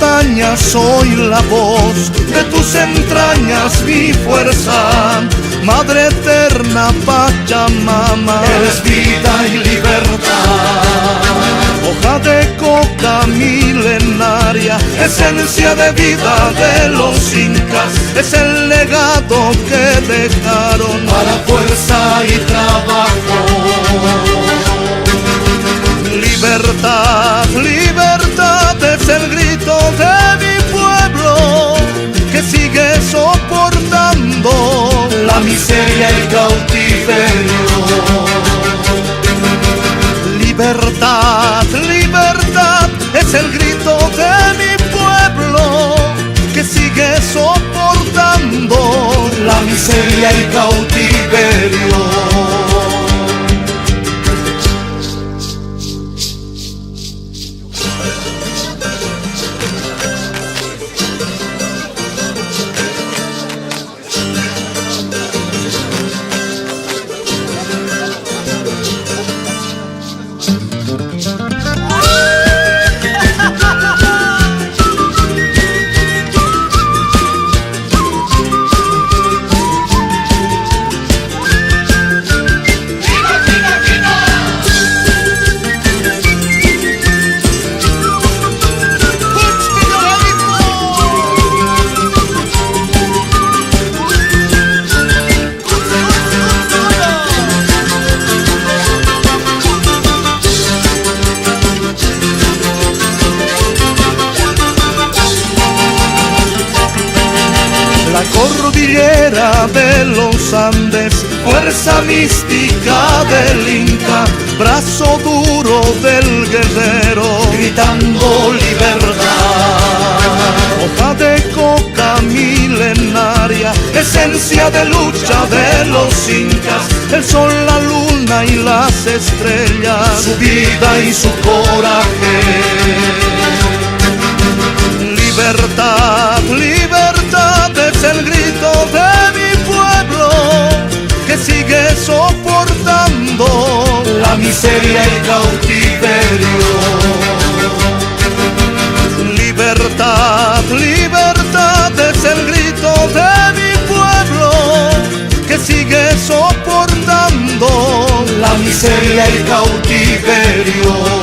montaña soy la voz, de tus entrañas mi fuerza. Madre eterna Pachamama, eres vida y libertad. Hoja de coca milenaria, esencia de vida de los incas, es el legado que dejaron para fuerza y trabajo. Libertad, libertad es el grito de mi pueblo que sigue soportando la miseria y cautiverio. Libertad, libertad es el grito de mi pueblo que sigue soportando la miseria y cautiverio. La cordillera de los Andes, fuerza mística del Inca, brazo duro del guerrero, gritando libertad. Hoja de coca milenaria, esencia de lucha de los incas, el sol, la luna y las estrellas, su vida y su coraje. Libertad, libertad es el grito de mi pueblo que sigue soportando la miseria y cautiverio. Libertad, libertad es el grito de mi pueblo que sigue soportando la miseria y cautiverio.